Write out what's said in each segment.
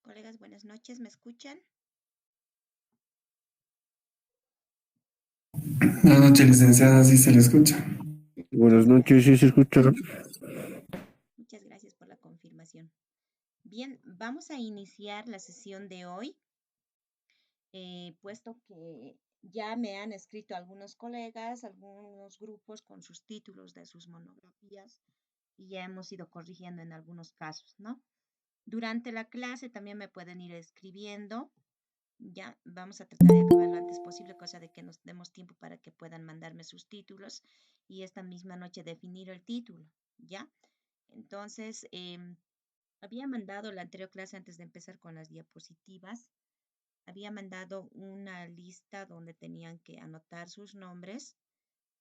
Colegas, buenas noches, ¿me escuchan? Buenas noches, licenciada, sí se le escucha. Buenas noches, sí se escucha. Muchas gracias por la confirmación. Bien, vamos a iniciar la sesión de hoy, puesto que ya me han escrito algunos colegas, algunos grupos con sus títulos de sus monografías y ya hemos ido corrigiendo en algunos casos, ¿no? Durante la clase también me pueden ir escribiendo. Ya vamos a tratar de acabar lo antes posible, cosa de que nos demos tiempo para que puedan mandarme sus títulos y esta misma noche definir el título, ¿ya? Entonces, había mandado la anterior clase antes de empezar con las diapositivas, había mandado una lista donde tenían que anotar sus nombres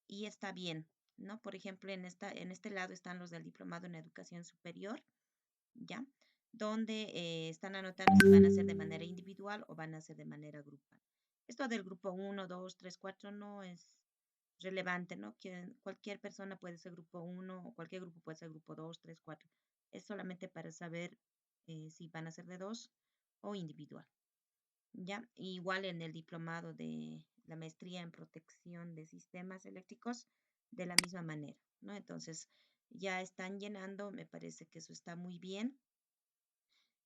y está bien, ¿no? Por ejemplo, en este lado están los del diplomado en educación superior, ¿ya? Donde están anotando si van a ser de manera individual o van a ser de manera grupal. Esto del grupo 1, 2, 3, 4 no es relevante, ¿no? Cualquier persona puede ser grupo 1 o cualquier grupo puede ser grupo 2, 3, 4. Es solamente para saber si van a ser de dos o individual, ¿ya? Igual en el diplomado de la maestría en protección de sistemas eléctricos, de la misma manera, ¿no? Entonces, ya están llenando, me parece que eso está muy bien.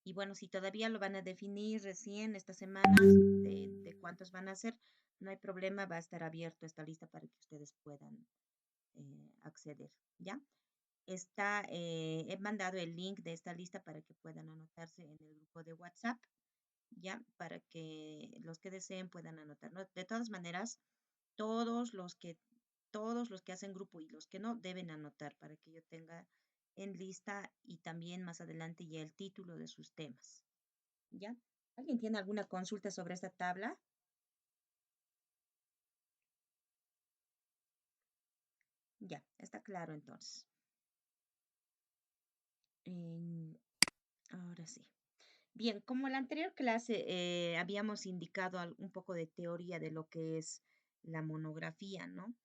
Y bueno, si todavía lo van a definir recién esta semana de cuántos van a ser, no hay problema, va a estar abierto esta lista para que ustedes puedan acceder, ¿ya? He mandado el link de esta lista para que puedan anotarse en el grupo de WhatsApp, ¿ya? Para que los que deseen puedan anotar, ¿no? De todas maneras, todos los que, todos los que hacen grupo y los que no deben anotar para que yo tenga en lista y también más adelante ya el título de sus temas, ¿ya? ¿Alguien tiene alguna consulta sobre esta tabla? Ya, está claro entonces. Ahora sí. Bien, como en la anterior clase habíamos indicado un poco de teoría de lo que es la monografía, ¿no?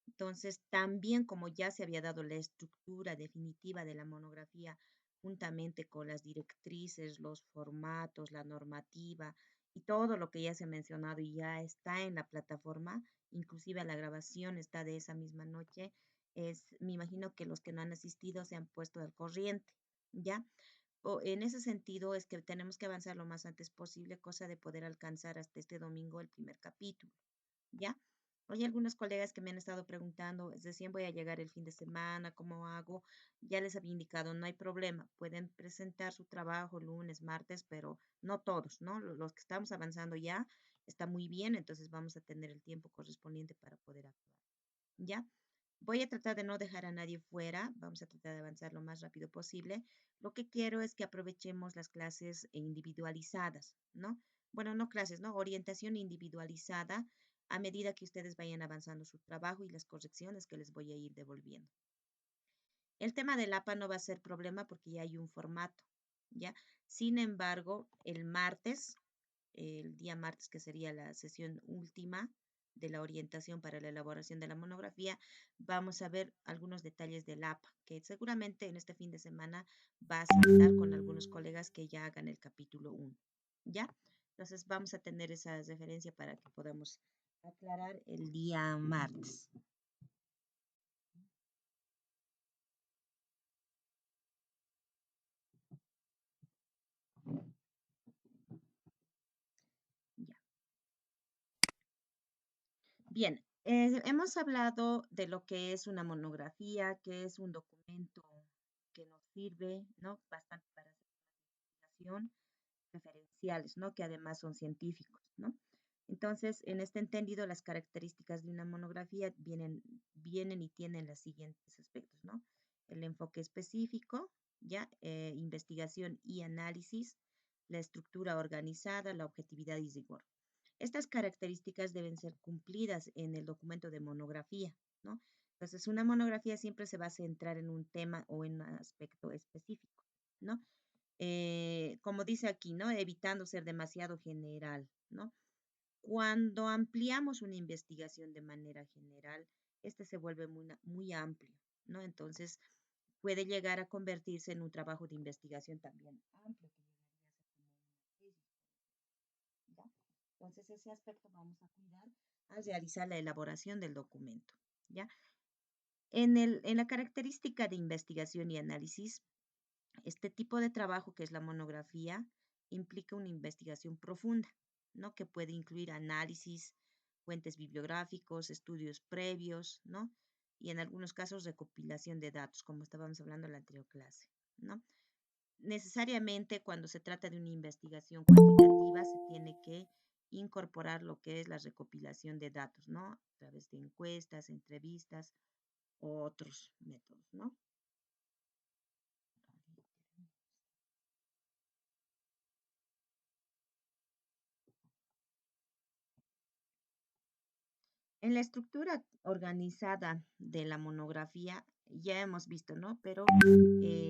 Entonces, también como ya se había dado la estructura definitiva de la monografía, juntamente con las directrices, los formatos, la normativa y todo lo que ya se ha mencionado y ya está en la plataforma, inclusive la grabación está de esa misma noche, me imagino que los que no han asistido se han puesto al corriente, ¿ya? En ese sentido es que tenemos que avanzar lo más antes posible, cosa de poder alcanzar hasta este domingo el primer capítulo, ¿ya? Hay algunos colegas que me han estado preguntando, recién voy a llegar el fin de semana, ¿cómo hago? Ya les había indicado, no hay problema, pueden presentar su trabajo lunes, martes, pero no todos, ¿no? Los que estamos avanzando ya está muy bien, entonces vamos a tener el tiempo correspondiente para poder actuar, ¿ya? Voy a tratar de no dejar a nadie fuera, vamos a tratar de avanzar lo más rápido posible. Lo que quiero es que aprovechemos las clases individualizadas, ¿no? Bueno, no clases, ¿no? Orientación individualizada a medida que ustedes vayan avanzando su trabajo y las correcciones que les voy a ir devolviendo. El tema del APA no va a ser problema porque ya hay un formato, ¿ya? Sin embargo, el martes el día martes, que sería la sesión última de la orientación para la elaboración de la monografía, vamos a ver algunos detalles del APA, que seguramente en este fin de semana va a saltar con algunos colegas que ya hagan el capítulo 1, ¿ya? Entonces vamos a tener esa referencia para que podamos aclarar el día martes. Ya. Bien, hemos hablado de lo que es una monografía, que es un documento que nos sirve, ¿no? Bastante para hacer investigación, referenciales, ¿no? Que además son científicos, ¿no? Entonces, en este entendido, las características de una monografía vienen y tienen los siguientes aspectos, ¿no? El enfoque específico, ¿ya? Investigación y análisis, la estructura organizada, la objetividad y rigor. Estas características deben ser cumplidas en el documento de monografía, ¿no? Entonces, una monografía siempre se va a centrar en un tema o en un aspecto específico, ¿no? Como dice aquí, ¿no? Evitando ser demasiado general, ¿no? Cuando ampliamos una investigación de manera general, este se vuelve muy amplio, ¿no? Entonces, puede llegar a convertirse en un trabajo de investigación también amplio, que llegaría a ser como una tesis, ¿ya? Entonces, ese aspecto vamos a cuidar al realizar la elaboración del documento, ¿ya? En la característica de investigación y análisis, este tipo de trabajo, que es la monografía, implica una investigación profunda, ¿no? Que puede incluir análisis, fuentes bibliográficos, estudios previos, ¿no? Y en algunos casos recopilación de datos, como estábamos hablando en la anterior clase, ¿no? Necesariamente cuando se trata de una investigación cuantitativa se tiene que incorporar lo que es la recopilación de datos, ¿no? A través de encuestas, entrevistas o otros métodos, ¿no? En la estructura organizada de la monografía ya hemos visto, ¿no? Pero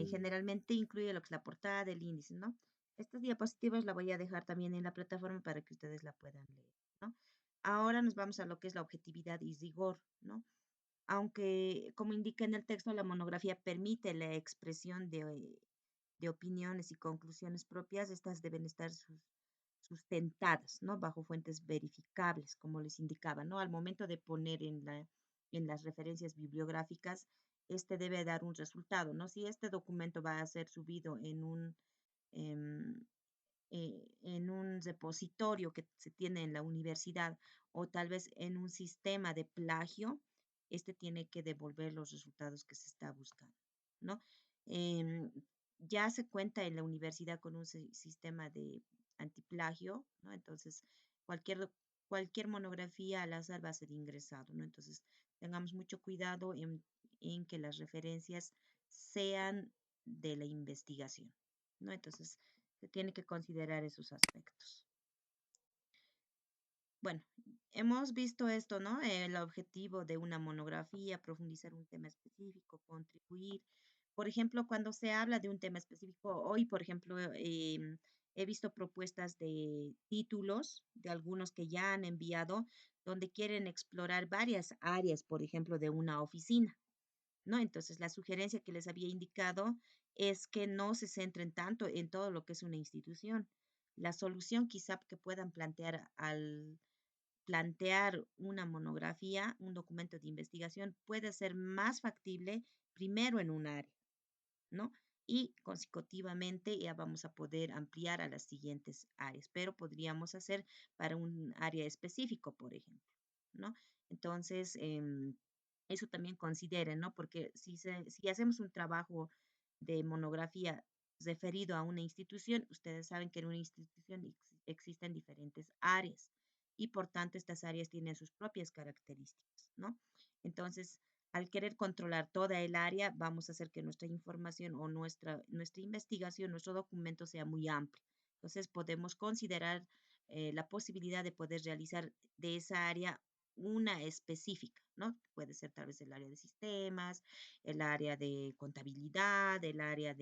generalmente incluye lo que es la portada del índice, ¿no? Estas diapositivas la voy a dejar también en la plataforma para que ustedes la puedan leer, ¿no? Ahora nos vamos a lo que es la objetividad y rigor, ¿no? Aunque, como indica en el texto, la monografía permite la expresión de opiniones y conclusiones propias, estas deben estar sustentadas, ¿no? Bajo fuentes verificables, como les indicaba, ¿no? Al momento de poner en las referencias bibliográficas, este debe dar un resultado, ¿no? Si este documento va a ser subido em, en un repositorio que se tiene en la universidad o tal vez en un sistema de plagio, este tiene que devolver los resultados que se está buscando, ¿no? Em, ya se cuenta en la universidad con un sistema de antiplagio, ¿no? Entonces, cualquier, cualquier monografía al azar va a ser ingresado, ¿no? Entonces, tengamos mucho cuidado en que las referencias sean de la investigación, ¿no? Entonces, se tiene que considerar esos aspectos. Bueno, hemos visto esto, ¿no? El objetivo de una monografía, profundizar un tema específico, contribuir. Por ejemplo, cuando se habla de un tema específico, hoy, por ejemplo, he visto propuestas de títulos de algunos que ya han enviado, donde quieren explorar varias áreas, por ejemplo, de una oficina, ¿no? Entonces, la sugerencia que les había indicado es que no se centren tanto en todo lo que es una institución. La solución quizá que puedan plantear al plantear una monografía, un documento de investigación, puede ser más factible primero en un área, ¿no? Y consecutivamente ya vamos a poder ampliar a las siguientes áreas, pero podríamos hacer para un área específico, por ejemplo, ¿no? Entonces, eso también consideren, ¿no? Porque si hacemos un trabajo de monografía referido a una institución, ustedes saben que en una institución existen diferentes áreas y por tanto estas áreas tienen sus propias características, ¿no? Entonces, al querer controlar toda el área, vamos a hacer que nuestra información o nuestra investigación, nuestro documento sea muy amplio. Entonces, podemos considerar la posibilidad de poder realizar de esa área una específica, ¿no? Puede ser tal vez el área de sistemas, el área de contabilidad, el área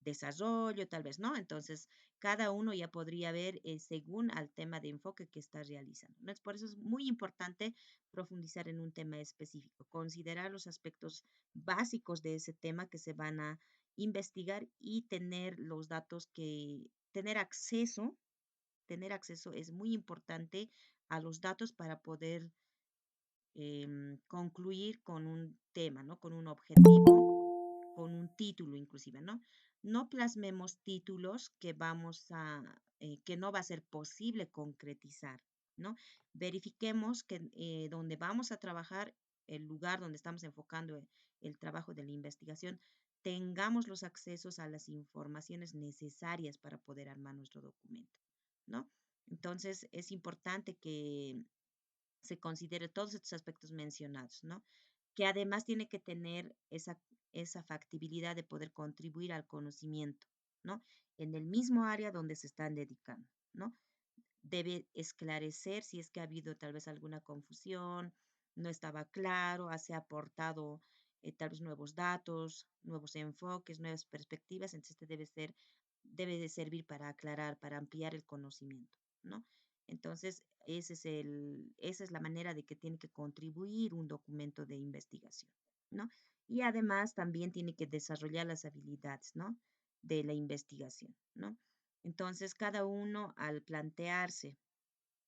desarrollo, tal vez, ¿no? Entonces, cada uno ya podría ver según al tema de enfoque que está realizando, ¿no? Por eso es muy importante profundizar en un tema específico, considerar los aspectos básicos de ese tema que se van a investigar y tener los datos que, tener acceso es muy importante a los datos para poder concluir con un tema, ¿no? Con un objetivo, con un título inclusive, ¿no? No plasmemos títulos que que no va a ser posible concretizar, ¿no? Verifiquemos que donde vamos a trabajar, el lugar donde estamos enfocando el trabajo de la investigación, tengamos los accesos a las informaciones necesarias para poder armar nuestro documento, ¿no? Entonces, es importante que se considere todos estos aspectos mencionados, ¿no? Que además tiene que tener esa factibilidad de poder contribuir al conocimiento, ¿no? En el mismo área donde se están dedicando, ¿no? Debe esclarecer si es que ha habido tal vez alguna confusión, no estaba claro, se ha aportado tal vez nuevos datos, nuevos enfoques, nuevas perspectivas, entonces debe de servir para aclarar, para ampliar el conocimiento, ¿no? Entonces, esa es la manera de que tiene que contribuir un documento de investigación, ¿no? Y además también tiene que desarrollar las habilidades, ¿no? De la investigación, ¿no? Entonces, cada uno al plantearse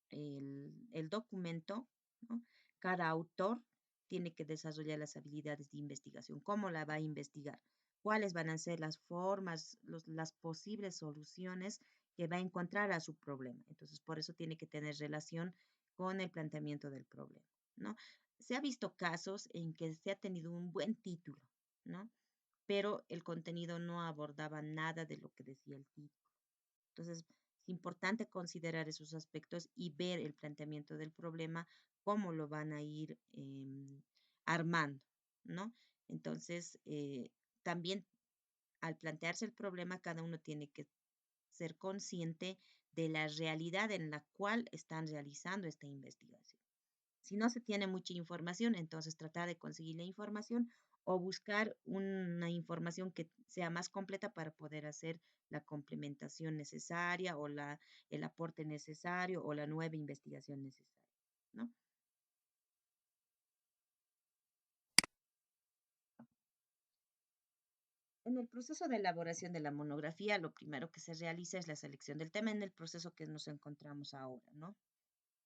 el documento, ¿no? Cada autor tiene que desarrollar las habilidades de investigación. ¿Cómo la va a investigar? ¿Cuáles van a ser las formas, las posibles soluciones que va a encontrar a su problema? Entonces, por eso tiene que tener relación con el planteamiento del problema, ¿no? Se ha visto casos en que se ha tenido un buen título, ¿no? Pero el contenido no abordaba nada de lo que decía el título. Entonces, es importante considerar esos aspectos y ver el planteamiento del problema, cómo lo van a ir armando, ¿no? Entonces, también al plantearse el problema, cada uno tiene que ser consciente de la realidad en la cual están realizando esta investigación. Si no se tiene mucha información, entonces tratar de conseguir la información o buscar una información que sea más completa para poder hacer la complementación necesaria o el aporte necesario o la nueva investigación necesaria, ¿no? En el proceso de elaboración de la monografía, lo primero que se realiza es la selección del tema en el proceso que nos encontramos ahora, ¿no?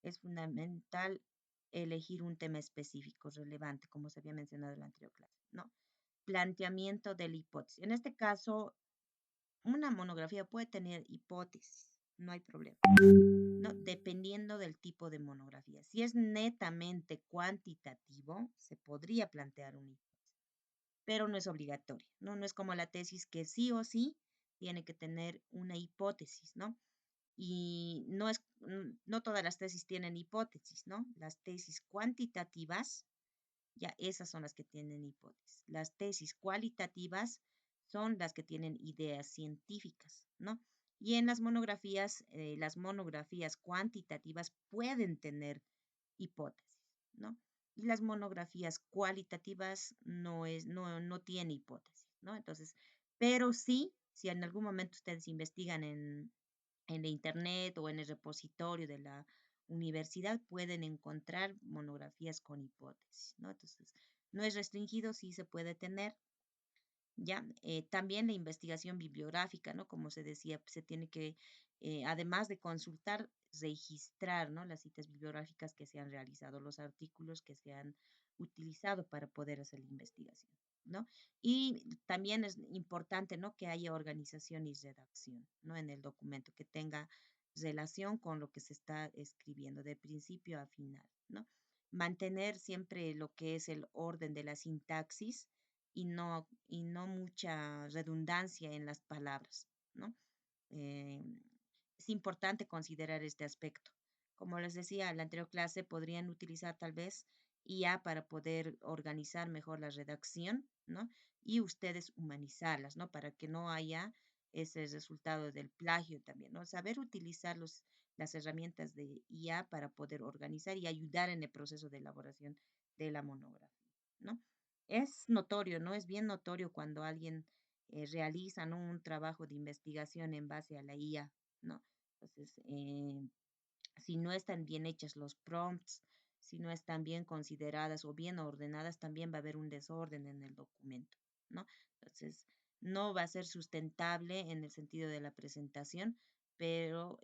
Es fundamental elegir un tema específico, relevante, como se había mencionado en la anterior clase, ¿no? Planteamiento de la hipótesis. En este caso, una monografía puede tener hipótesis, no hay problema, ¿no? Dependiendo del tipo de monografía. Si es netamente cuantitativo, se podría plantear una hipótesis, pero no es obligatorio, ¿no? No es como la tesis que sí o sí tiene que tener una hipótesis, ¿no? Y no todas las tesis tienen hipótesis, ¿no? Las tesis cuantitativas, ya esas son las que tienen hipótesis. Las tesis cualitativas son las que tienen ideas científicas, ¿no? Y en las monografías cuantitativas pueden tener hipótesis, ¿no? Y las monografías cualitativas no tienen hipótesis, ¿no? Entonces, pero sí, si en algún momento ustedes investigan en la internet o en el repositorio de la universidad pueden encontrar monografías con hipótesis, ¿no? Entonces, no es restringido, sí se puede tener, ¿ya? También la investigación bibliográfica, ¿no? Como se decía, se tiene que, además de consultar, registrar, ¿no? Las citas bibliográficas que se han realizado, los artículos que se han utilizado para poder hacer la investigación, ¿no? Y también es importante, ¿no? Que haya organización y redacción, ¿no? En el documento, que tenga relación con lo que se está escribiendo, de principio a final, ¿no? Mantener siempre lo que es el orden de la sintaxis y no mucha redundancia en las palabras, ¿no? Eh, es importante considerar este aspecto. Como les decía en la anterior clase, podrían utilizar tal vez IA para poder organizar mejor la redacción, ¿no? Y ustedes humanizarlas, ¿no? Para que no haya ese resultado del plagio también, ¿no? Saber utilizar las herramientas de IA para poder organizar y ayudar en el proceso de elaboración de la monografía, ¿no? Es notorio, ¿no? Es bien notorio cuando alguien realizan, ¿no?, un trabajo de investigación en base a la IA, ¿no? Entonces, si no están bien hechas los prompts, si no están bien consideradas o bien ordenadas, también va a haber un desorden en el documento, ¿no? Entonces, no va a ser sustentable en el sentido de la presentación, pero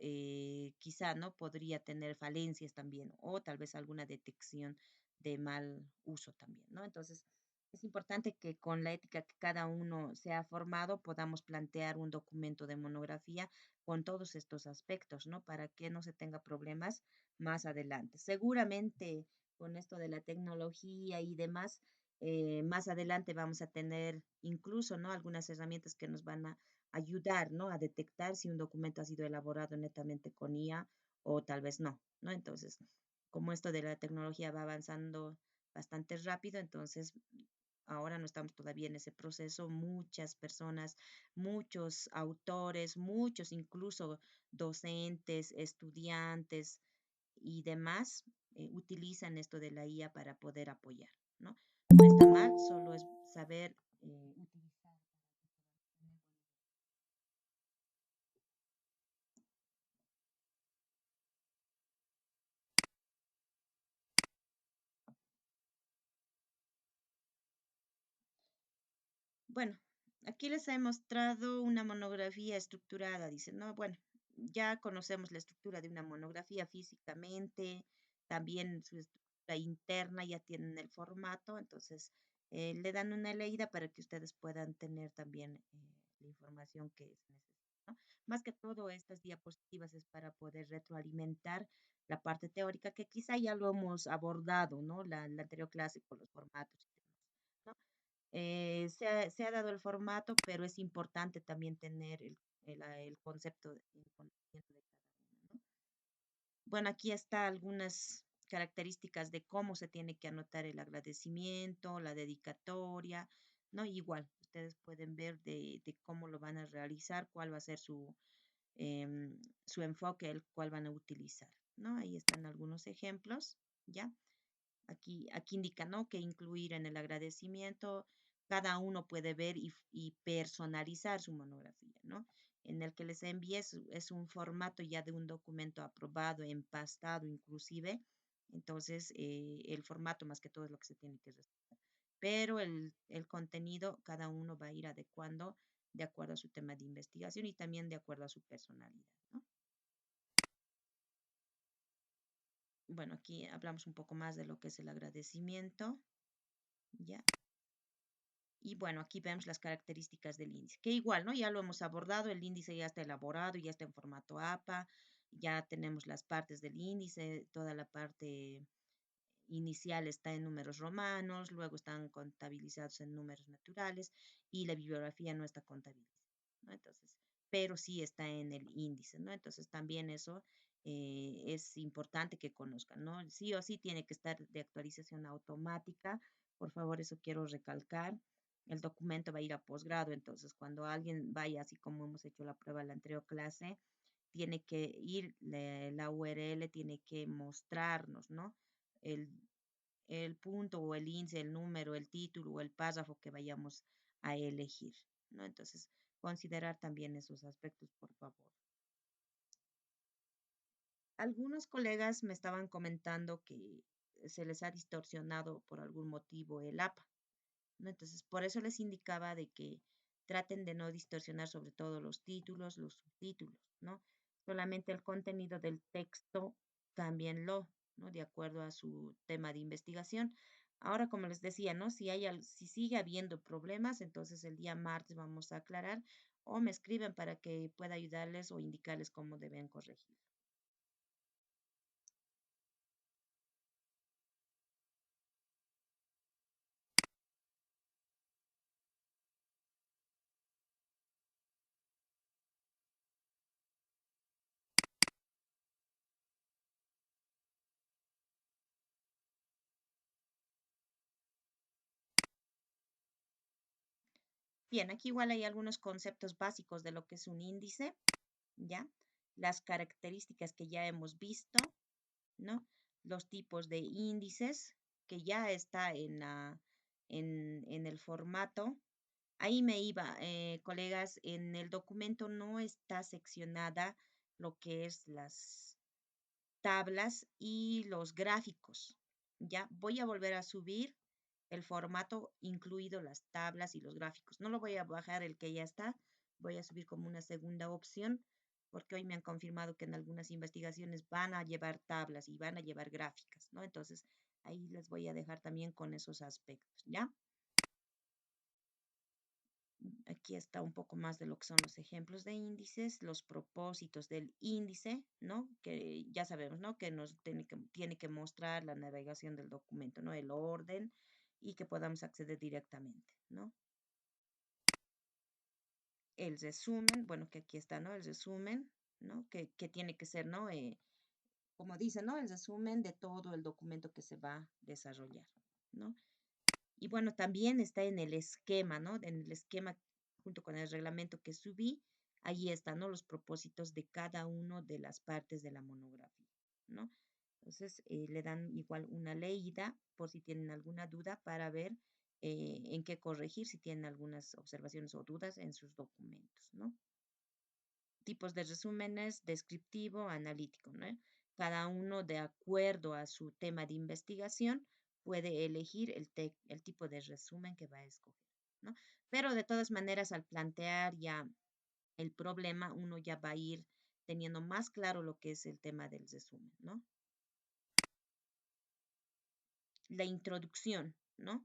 quizá, ¿no?, podría tener falencias también o tal vez alguna detección de mal uso también, ¿no? Entonces, es importante que con la ética que cada uno se ha formado podamos plantear un documento de monografía con todos estos aspectos, ¿no? Para que no se tenga problemas más adelante. Seguramente con esto de la tecnología y demás, más adelante vamos a tener incluso, ¿no?, algunas herramientas que nos van a ayudar, ¿no?, a detectar si un documento ha sido elaborado netamente con IA o tal vez no, ¿no? Entonces, como esto de la tecnología va avanzando bastante rápido, entonces ahora no estamos todavía en ese proceso. Muchas personas, muchos autores, muchos incluso docentes, estudiantes y demás utilizan esto de la IA para poder apoyar, ¿no? No está mal, solo es saber utilizar. Bueno, aquí les he mostrado una monografía estructurada. Dicen, no, bueno, ya conocemos la estructura de una monografía físicamente, también su estructura interna, ya tienen el formato, entonces le dan una leída para que ustedes puedan tener también la información que se necesita, ¿no? Más que todo, estas diapositivas es para poder retroalimentar la parte teórica, que quizá ya lo hemos abordado, ¿no? La anterior clase con los formatos y demás, ¿no? Se ha dado el formato, pero es importante también tener el concepto, el conocimiento de cada uno, ¿no? Bueno, aquí está algunas características de cómo se tiene que anotar el agradecimiento, la dedicatoria, ¿no? Igual, ustedes pueden ver de cómo lo van a realizar, cuál va a ser su enfoque, el cual van a utilizar, ¿no? Ahí están algunos ejemplos, ¿ya? Aquí indica, ¿no?, que incluir en el agradecimiento. Cada uno puede ver y personalizar su monografía, ¿no? En el que les envíe es un formato ya de un documento aprobado, empastado inclusive. Entonces, el formato más que todo es lo que se tiene que respetar. Pero el contenido, cada uno va a ir adecuando de acuerdo a su tema de investigación y también de acuerdo a su personalidad, ¿no? Bueno, aquí hablamos un poco más de lo que es el agradecimiento, ¿ya? Y bueno, aquí vemos las características del índice, que igual, ¿no? Ya lo hemos abordado, el índice ya está elaborado, ya está en formato APA, ya tenemos las partes del índice, toda la parte inicial está en números romanos, luego están contabilizados en números naturales y la bibliografía no está contabilizada, ¿no? Entonces, pero sí está en el índice, ¿no? Entonces, también eso es importante que conozcan, ¿no? Sí o sí tiene que estar de actualización automática. Por favor, eso quiero recalcar. El documento va a ir a posgrado, entonces cuando alguien vaya, así como hemos hecho la prueba en la anterior clase, tiene que ir, la URL tiene que mostrarnos, ¿no? El, el punto o el índice, el número, el título o el párrafo que vayamos a elegir, ¿no? Entonces, considerar también esos aspectos, por favor. Algunos colegas me estaban comentando que se les ha distorsionado por algún motivo el APA, ¿no? Entonces, por eso les indicaba de que traten de no distorsionar sobre todo los títulos, los subtítulos, ¿no? Solamente el contenido del texto, cámbienlo, ¿no? De acuerdo a su tema de investigación. Ahora, como les decía, ¿no? Si sigue habiendo problemas, entonces el día martes vamos a aclarar o me escriben para que pueda ayudarles o indicarles cómo deben corregir. Bien, aquí igual hay algunos conceptos básicos de lo que es un índice, ¿ya? Las características que ya hemos visto, ¿no? Los tipos de índices que ya está en el formato. Ahí me iba, colegas, en el documento no está seccionada lo que es las tablas y los gráficos. Ya voy a volver a subir el formato, incluido las tablas y los gráficos. No lo voy a bajar el que ya está, voy a subir como una segunda opción, porque hoy me han confirmado que en algunas investigaciones van a llevar tablas y van a llevar gráficas, ¿no? Entonces, ahí les voy a dejar también con esos aspectos, ¿ya? Aquí está un poco más de lo que son los ejemplos de índices, los propósitos del índice, ¿no? Que ya sabemos, ¿no? Que nos tiene que mostrar la navegación del documento, ¿no? El orden y que podamos acceder directamente, ¿no? El resumen, bueno, que aquí está, ¿no? El resumen, ¿no? Que tiene que ser, ¿no? Como dice, ¿no? El resumen de todo el documento que se va a desarrollar, ¿no? Y bueno, también está en el esquema, ¿no? En el esquema, junto con el reglamento que subí, ahí están, ¿no? Los propósitos de cada una de las partes de la monografía, ¿no? Entonces, le dan igual una leída por si tienen alguna duda para ver en qué corregir, si tienen algunas observaciones o dudas en sus documentos, ¿no? Tipos de resúmenes, descriptivo, analítico, ¿no? Cada uno, de acuerdo a su tema de investigación, puede elegir el tipo de resumen que va a escoger, ¿no? Pero de todas maneras, al plantear ya el problema, uno ya va a ir teniendo más claro lo que es el tema del resumen, ¿no? La introducción, ¿no?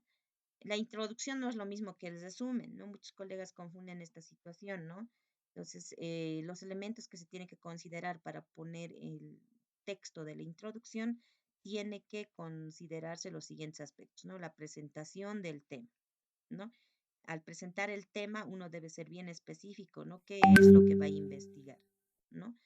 La introducción no es lo mismo que el resumen, ¿no? Muchos colegas confunden esta situación, ¿no? Entonces, los elementos que se tienen que considerar para poner el texto de la introducción tiene que considerarse los siguientes aspectos, ¿no? La presentación del tema, ¿no? Al presentar el tema, uno debe ser bien específico, ¿no? ¿Qué es lo que va a investigar, ¿no?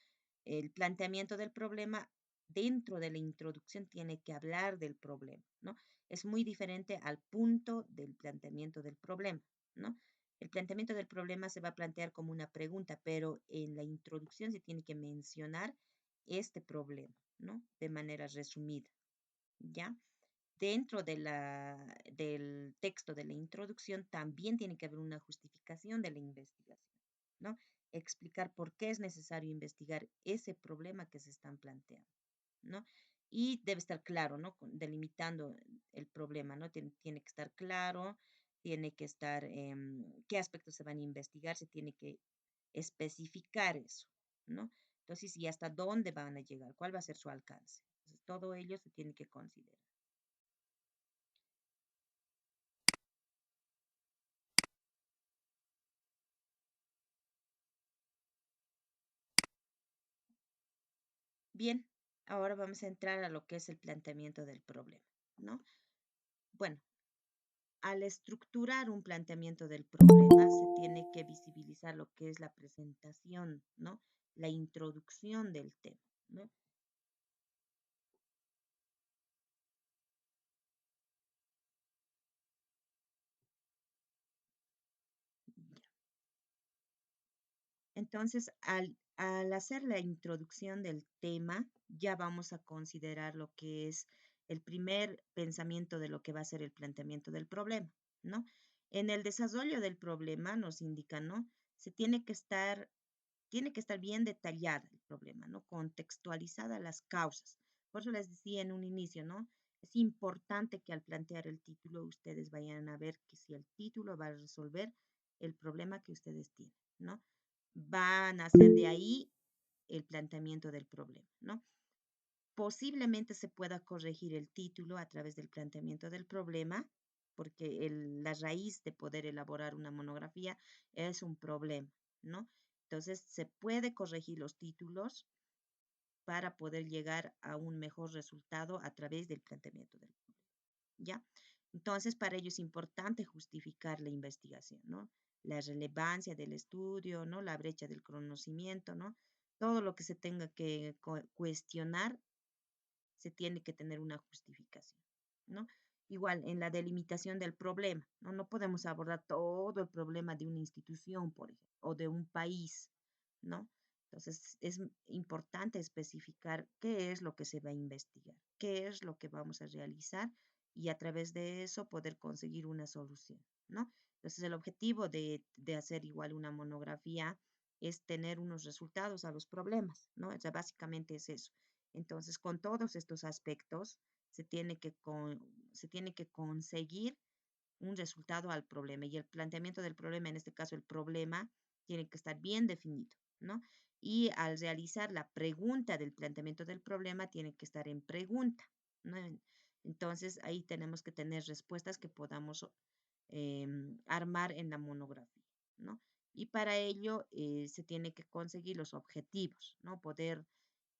El planteamiento del problema dentro de la introducción tiene que hablar del problema, ¿no? Es muy diferente al punto del planteamiento del problema, ¿no? El planteamiento del problema se va a plantear como una pregunta, pero en la introducción se tiene que mencionar este problema, ¿no? De manera resumida, ¿ya? Dentro del texto de la introducción también tiene que haber una justificación de la investigación, ¿no? Explicar por qué es necesario investigar ese problema que se están planteando, ¿no? Y debe estar claro, ¿no? Delimitando el problema, ¿no? Tiene que estar claro, tiene que estar qué aspectos se van a investigar, se tiene que especificar eso, ¿no? Entonces, y hasta dónde van a llegar, cuál va a ser su alcance. Entonces, todo ello se tiene que considerar. Bien, ahora vamos a entrar a lo que es el planteamiento del problema, ¿no? Bueno, al estructurar un planteamiento del problema, se tiene que visibilizar lo que es la presentación, ¿no? La introducción del tema, ¿no? Ya. Entonces, al hacer la introducción del tema, ya vamos a considerar lo que es el primer pensamiento de lo que va a ser el planteamiento del problema, ¿no? En el desarrollo del problema nos indica, ¿no? Se tiene que estar bien detallada el problema, ¿no? Contextualizada las causas. Por eso les decía en un inicio, ¿no? Es importante que al plantear el título ustedes vayan a ver que si el título va a resolver el problema que ustedes tienen, ¿no? Van a hacer de ahí el planteamiento del problema, ¿no? Posiblemente se pueda corregir el título a través del planteamiento del problema, porque la raíz de poder elaborar una monografía es un problema, ¿no? Entonces, se puede corregir los títulos para poder llegar a un mejor resultado a través del planteamiento del problema, ¿ya? Entonces, para ello es importante justificar la investigación, ¿no? La relevancia del estudio, ¿no? La brecha del conocimiento, ¿no? Todo lo que se tenga que cuestionar se tiene que tener una justificación, ¿no? Igual en la delimitación del problema, ¿no? No podemos abordar todo el problema de una institución, por ejemplo, o de un país, ¿no? Entonces, es importante especificar qué es lo que se va a investigar, qué es lo que vamos a realizar y a través de eso poder conseguir una solución, ¿no? Entonces, el objetivo de hacer igual una monografía es tener unos resultados a los problemas, ¿no? O sea, básicamente es eso. Entonces, con todos estos aspectos, se tiene que conseguir un resultado al problema y el planteamiento del problema, en este caso el problema, tiene que estar bien definido, ¿no? Y al realizar la pregunta del planteamiento del problema, tiene que estar en pregunta, ¿no? Entonces, ahí tenemos que tener respuestas que podamos armar en la monografía, ¿no? Y para ello se tiene que conseguir los objetivos, ¿no? Poder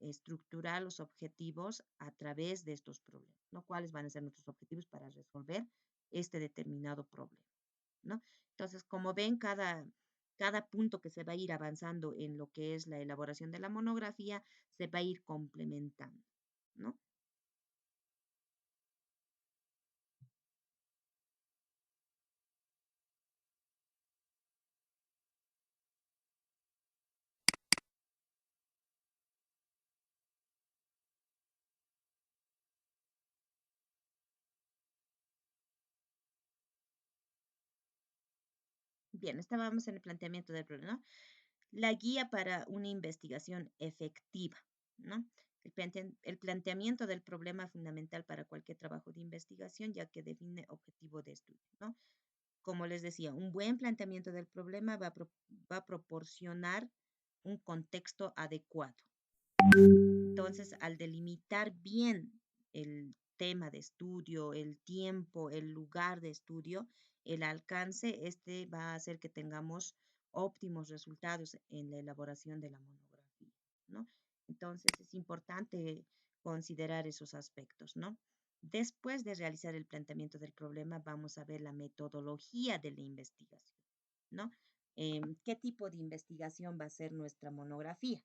estructurar los objetivos a través de estos problemas, ¿no? ¿Cuáles van a ser nuestros objetivos para resolver este determinado problema, ¿no? Entonces, como ven, cada punto que se va a ir avanzando en lo que es la elaboración de la monografía se va a ir complementando, ¿no? Bien, estábamos en el planteamiento del problema, ¿no? La guía para una investigación efectiva, ¿no? El planteamiento del problema es fundamental para cualquier trabajo de investigación, ya que define objetivo de estudio, ¿no? Como les decía, un buen planteamiento del problema va a proporcionar un contexto adecuado. Entonces, al delimitar bien el tema de estudio, el tiempo, el lugar de estudio, el alcance, este va a hacer que tengamos óptimos resultados en la elaboración de la monografía, ¿no? Entonces, es importante considerar esos aspectos, ¿no? Después de realizar el planteamiento del problema, vamos a ver la metodología de la investigación, ¿no? ¿Qué tipo de investigación va a ser nuestra monografía?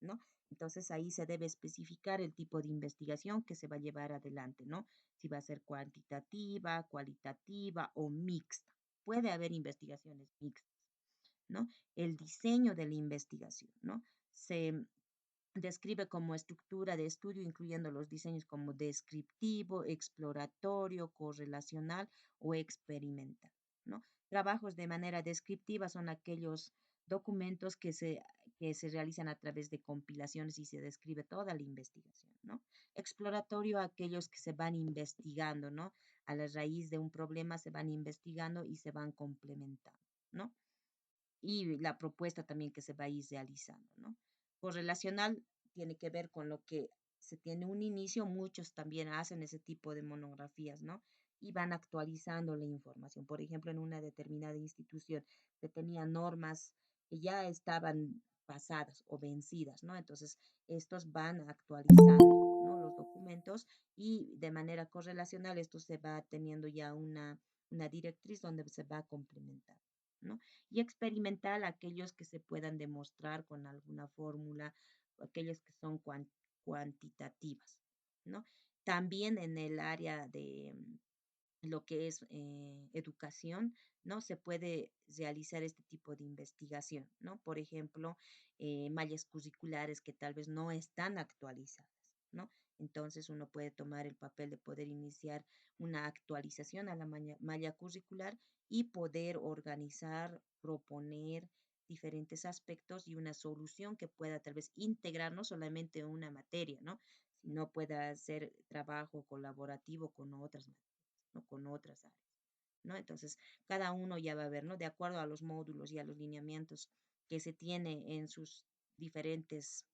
¿No? Entonces ahí se debe especificar el tipo de investigación que se va a llevar adelante, ¿no? Si va a ser cuantitativa, cualitativa o mixta. Puede haber investigaciones mixtas, ¿no? El diseño de la investigación, ¿no? Se describe como estructura de estudio, incluyendo los diseños como descriptivo, exploratorio, correlacional o experimental, ¿no? Trabajos de manera descriptiva son aquellos documentos que se realizan a través de compilaciones y se describe toda la investigación, ¿no? Exploratorio, aquellos que se van investigando, ¿no? A la raíz de un problema se van investigando y se van complementando, ¿no? Y la propuesta también que se va a ir realizando, ¿no? Correlacional tiene que ver con lo que se tiene un inicio, muchos también hacen ese tipo de monografías, ¿no? Y van actualizando la información. Por ejemplo, en una determinada institución se tenían normas que ya estaban pasadas o vencidas, ¿no? Entonces, estos van actualizando, ¿no? Los documentos y de manera correlacional esto se va teniendo ya una directriz donde se va a complementar, ¿no? Y experimental aquellos que se puedan demostrar con alguna fórmula, aquellos que son cuantitativas, ¿no? También en el área de lo que es educación, ¿no? Se puede realizar este tipo de investigación, ¿no? Por ejemplo, mallas curriculares que tal vez no están actualizadas, ¿no? Entonces uno puede tomar el papel de poder iniciar una actualización a la malla curricular y poder organizar, proponer diferentes aspectos y una solución que pueda tal vez integrar no solamente una materia, ¿no? Sino pueda ser trabajo colaborativo con otras materias, ¿no? Con otras áreas, ¿no? Entonces, cada uno ya va a ver, ¿no? De acuerdo a los módulos y a los lineamientos que se tiene en sus diferentes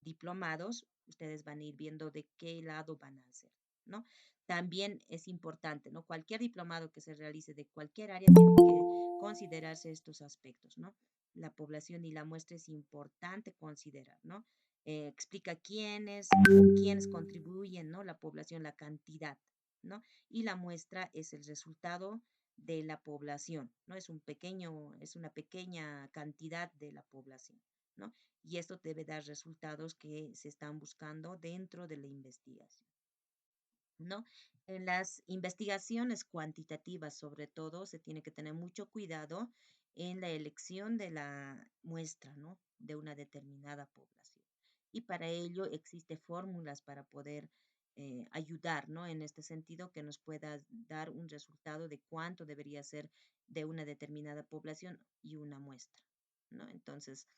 diplomados, ustedes van a ir viendo de qué lado van a hacer, ¿no? También es importante, ¿no? Cualquier diplomado que se realice de cualquier área tiene que considerarse estos aspectos, ¿no? La población y la muestra es importante considerar, ¿no? Explica quiénes contribuyen, ¿no? La población, la cantidad, ¿no? Y la muestra es el resultado de la población, ¿no? Es una pequeña cantidad de la población, ¿no? Y esto debe dar resultados que se están buscando dentro de la investigación, ¿no? En las investigaciones cuantitativas, sobre todo, se tiene que tener mucho cuidado en la elección de la muestra, ¿no? De una determinada población. Y para ello existen fórmulas para poder ayudar, ¿no? En este sentido, que nos pueda dar un resultado de cuánto debería ser de una determinada población y una muestra, ¿no? Entonces,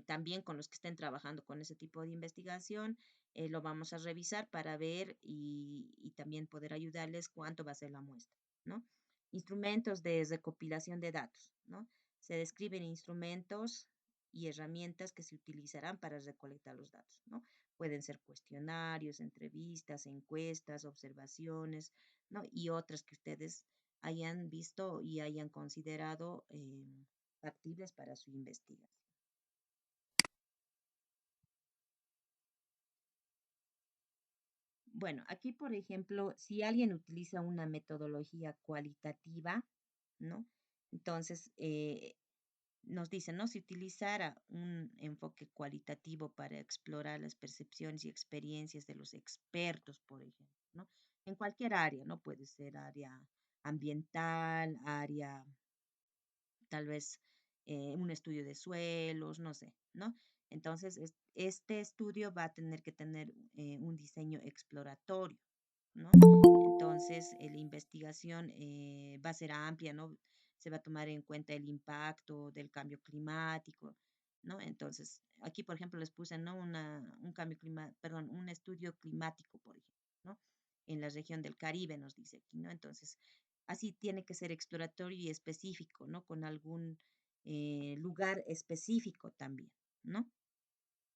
también con los que estén trabajando con ese tipo de investigación, lo vamos a revisar para ver y también poder ayudarles cuánto va a ser la muestra, ¿no? Instrumentos de recopilación de datos, ¿no? Se describen instrumentos y herramientas que se utilizarán para recolectar los datos, ¿no? Pueden ser cuestionarios, entrevistas, encuestas, observaciones, ¿no? Y otras que ustedes hayan visto y hayan considerado factibles para su investigación. Bueno, aquí, por ejemplo, si alguien utiliza una metodología cualitativa, ¿no? Entonces, nos dicen, ¿no? Si utilizara un enfoque cualitativo para explorar las percepciones y experiencias de los expertos, por ejemplo, ¿no? En cualquier área, ¿no? Puede ser área ambiental, área tal vez un estudio de suelos, no sé, ¿no? Entonces, este estudio va a tener que tener un diseño exploratorio, ¿no? Entonces, la investigación va a ser amplia, ¿no? Se va a tomar en cuenta el impacto del cambio climático, ¿no? Entonces, aquí, por ejemplo, les puse, ¿no? Un cambio climático, perdón, un estudio climático, por ejemplo, ¿no? En la región del Caribe, nos dice aquí, ¿no? Entonces, así tiene que ser exploratorio y específico, ¿no? Con algún lugar específico también, ¿no?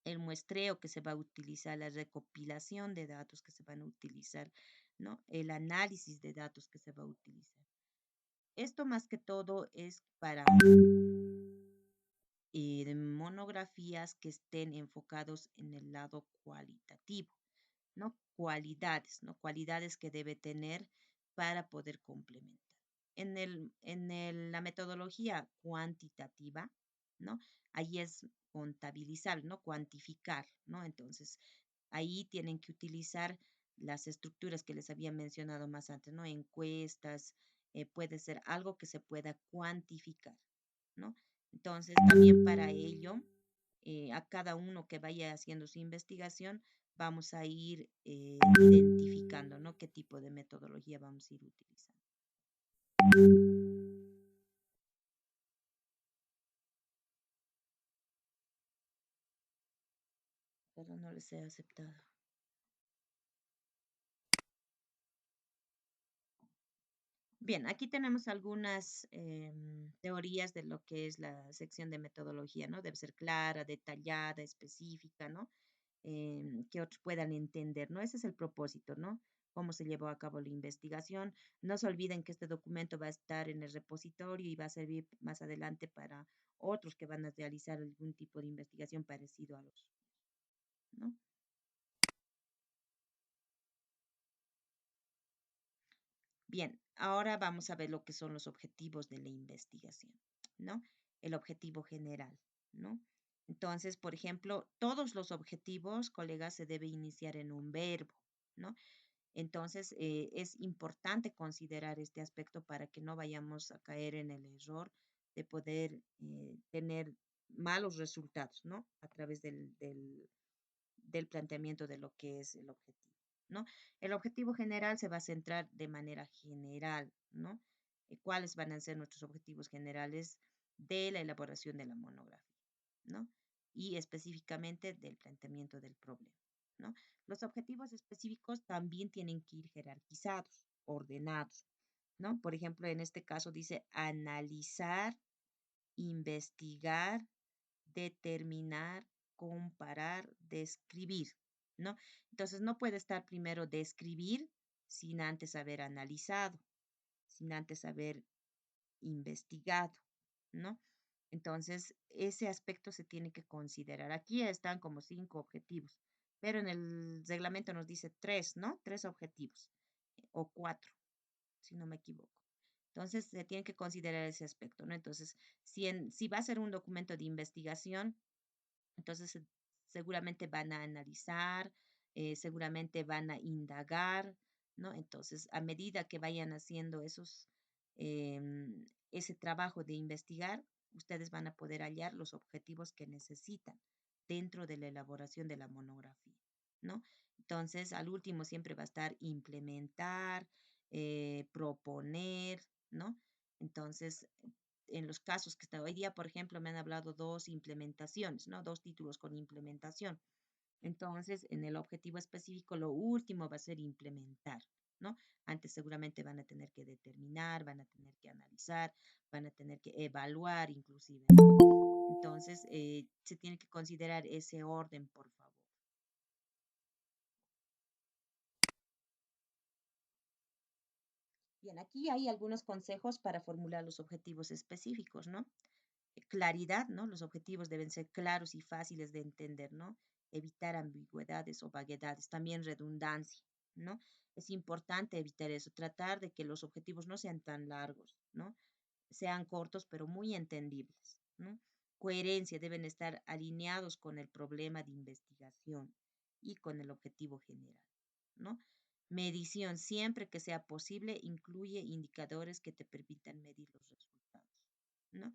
El muestreo que se va a utilizar, la recopilación de datos que se van a utilizar, ¿no? El análisis de datos que se va a utilizar. Esto más que todo es para de monografías que estén enfocados en el lado cualitativo, ¿no? Cualidades, ¿no? Cualidades que debe tener para poder complementar. La metodología cuantitativa, ¿no? Ahí es contabilizar, ¿no? Cuantificar, ¿no? Entonces, ahí tienen que utilizar las estructuras que les había mencionado más antes, ¿no? Encuestas, puede ser algo que se pueda cuantificar, ¿no? Entonces, también para ello, a cada uno que vaya haciendo su investigación, vamos a ir identificando, ¿no? Qué tipo de metodología vamos a ir utilizando. Pero no les he aceptado. Bien, aquí tenemos algunas teorías de lo que es la sección de metodología, ¿no? Debe ser clara, detallada, específica, ¿no? Que otros puedan entender, ¿no? Ese es el propósito, ¿no? Cómo se llevó a cabo la investigación. No se olviden que este documento va a estar en el repositorio y va a servir más adelante para otros que van a realizar algún tipo de investigación parecido a los, ¿no? Bien, ahora vamos a ver lo que son los objetivos de la investigación, ¿no? El objetivo general, ¿no? Entonces, por ejemplo, todos los objetivos, colegas, se debe iniciar en un verbo, ¿no? Entonces, es importante considerar este aspecto para que no vayamos a caer en el error de poder tener malos resultados, ¿no? A través del planteamiento de lo que es el objetivo, ¿no? El objetivo general se va a centrar de manera general, ¿no? ¿Cuáles van a ser nuestros objetivos generales de la elaboración de la monografía, ¿no? Y específicamente del planteamiento del problema, ¿no? Los objetivos específicos también tienen que ir jerarquizados, ordenados, ¿no? Por ejemplo, en este caso dice analizar, investigar, determinar, comparar, describir, ¿no? Entonces no puede estar primero describir sin antes haber analizado, sin antes haber investigado, ¿no? Entonces, ese aspecto se tiene que considerar. Aquí están como 5 objetivos, pero en el reglamento nos dice 3, ¿no? 3 objetivos o 4, si no me equivoco. Entonces, se tiene que considerar ese aspecto, ¿no? Entonces, si va a ser un documento de investigación, entonces seguramente van a analizar, seguramente van a indagar, ¿no? Entonces, a medida que vayan haciendo ese trabajo de investigar, ustedes van a poder hallar los objetivos que necesitan dentro de la elaboración de la monografía. ¿no? Entonces, al último siempre va a estar implementar, proponer, ¿no? Entonces, en los casos que está hoy día, por ejemplo, me han hablado dos implementaciones, ¿no? Dos títulos con implementación. Entonces, en el objetivo específico, lo último va a ser implementar, ¿no? Antes seguramente van a tener que determinar, van a tener que analizar, van a tener que evaluar inclusive, ¿no? Entonces, se tiene que considerar ese orden, por favor. Bien, aquí hay algunos consejos para formular los objetivos específicos, ¿no? Claridad, ¿no? Los objetivos deben ser claros y fáciles de entender, ¿no? Evitar ambigüedades o vaguedades, también redundancia, ¿no? Es importante evitar eso, tratar de que los objetivos no sean tan largos, ¿no? Sean cortos pero muy entendibles, ¿no? Coherencia, deben estar alineados con el problema de investigación y con el objetivo general, ¿no? Medición, siempre que sea posible, incluye indicadores que te permitan medir los resultados, ¿no?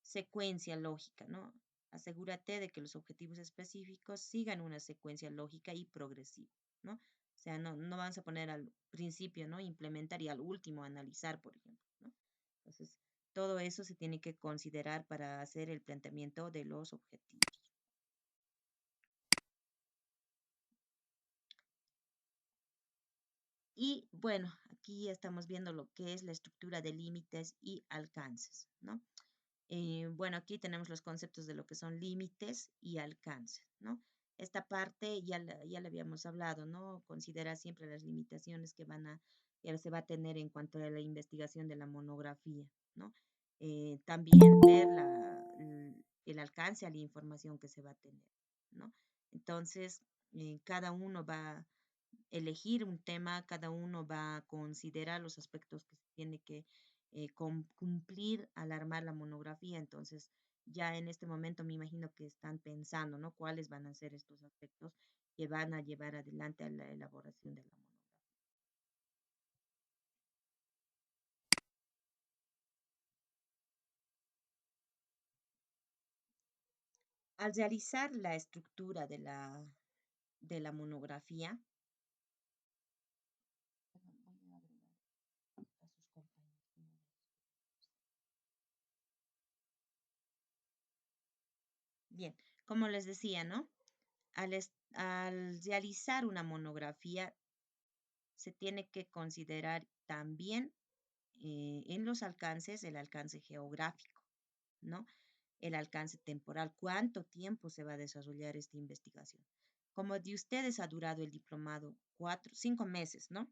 Secuencia lógica, ¿no? Asegúrate de que los objetivos específicos sigan una secuencia lógica y progresiva, ¿no? O sea, no vamos a poner al principio, ¿no? Implementar y al último analizar, por ejemplo, ¿no? Entonces, todo eso se tiene que considerar para hacer el planteamiento de los objetivos. Y bueno, aquí ya estamos viendo lo que es la estructura de límites y alcances, ¿no? Bueno, aquí tenemos los conceptos de lo que son límites y alcances, ¿no? Esta parte ya la habíamos hablado, ¿no? Considera siempre las limitaciones que se va a tener en cuanto a la investigación de la monografía, ¿no? También ver el alcance a la información que se va a tener, ¿no? Entonces, cada uno va elegir un tema, cada uno va a considerar los aspectos que se tiene que cumplir al armar la monografía. Entonces, ya en este momento me imagino que están pensando, ¿no? ¿Cuáles van a ser estos aspectos que van a llevar adelante a la elaboración de la monografía? Al realizar la estructura de la monografía, perdón, voy a agregar a sus compañeros. Bien, como les decía, ¿no? Al realizar una monografía, se tiene que considerar también en los alcances el alcance geográfico, ¿no? El alcance temporal, cuánto tiempo se va a desarrollar esta investigación. Como de ustedes ha durado el diplomado 5 meses, ¿no?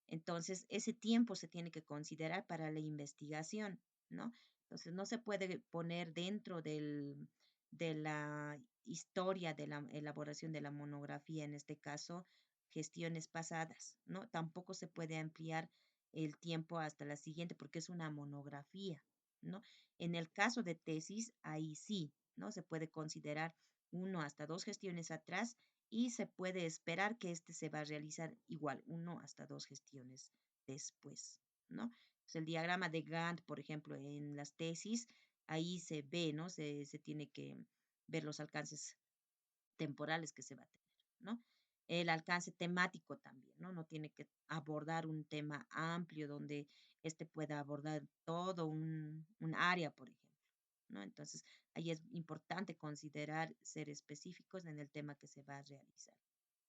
Entonces, ese tiempo se tiene que considerar para la investigación, ¿no? Entonces, no se puede poner dentro de la historia de la elaboración de la monografía, en este caso, gestiones pasadas, ¿no? Tampoco se puede ampliar el tiempo hasta la siguiente porque es una monografía, ¿no? En el caso de tesis, ahí sí, ¿no? Se puede considerar uno hasta dos gestiones atrás y se puede esperar que este se va a realizar igual, uno hasta dos gestiones después, ¿no? Pues el diagrama de Gantt, por ejemplo, en las tesis, ahí se ve, ¿no? Se tiene que ver los alcances temporales que se va a tener, ¿no? El alcance temático también, ¿no? No tiene que abordar un tema amplio donde este pueda abordar todo un área, por ejemplo, ¿no? Entonces, ahí es importante considerar ser específicos en el tema que se va a realizar,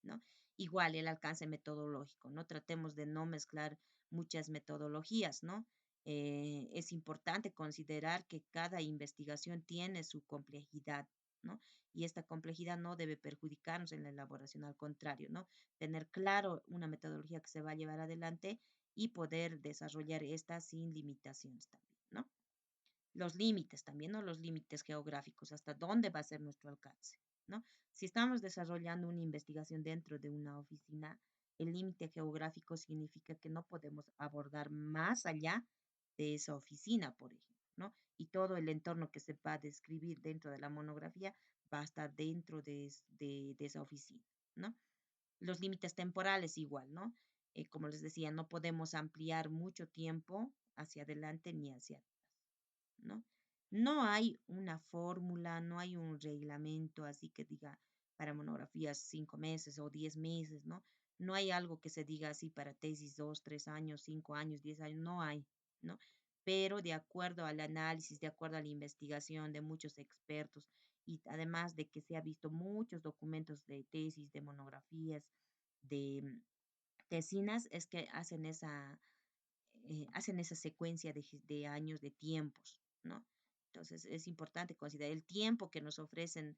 ¿no? Igual el alcance metodológico, ¿no? Tratemos de no mezclar muchas metodologías, ¿no? Es importante considerar que cada investigación tiene su complejidad, ¿no? Y esta complejidad no debe perjudicarnos en la elaboración, al contrario, ¿no? Tener claro una metodología que se va a llevar adelante y poder desarrollar esta sin limitaciones también, ¿no? Los límites también, ¿no? Los límites geográficos, hasta dónde va a ser nuestro alcance, ¿no? Si estamos desarrollando una investigación dentro de una oficina, el límite geográfico significa que no podemos abordar más allá de esa oficina, por ejemplo, ¿no? Y todo el entorno que se va a describir dentro de la monografía va a estar dentro de esa oficina, ¿no? Los límites temporales igual, ¿no? Como les decía, no podemos ampliar mucho tiempo hacia adelante ni hacia atrás, ¿no? No hay una fórmula, no hay un reglamento así que diga para monografías 5 meses o 10 meses, ¿no? No hay algo que se diga así para tesis 2, 3 años, 5 años, 10 años, no hay, ¿no? Pero de acuerdo al análisis, de acuerdo a la investigación de muchos expertos y además de que se ha visto muchos documentos de tesis, de monografías, de tesinas, es que hacen esa secuencia de años, de tiempos, ¿no? Entonces es importante considerar el tiempo que nos ofrecen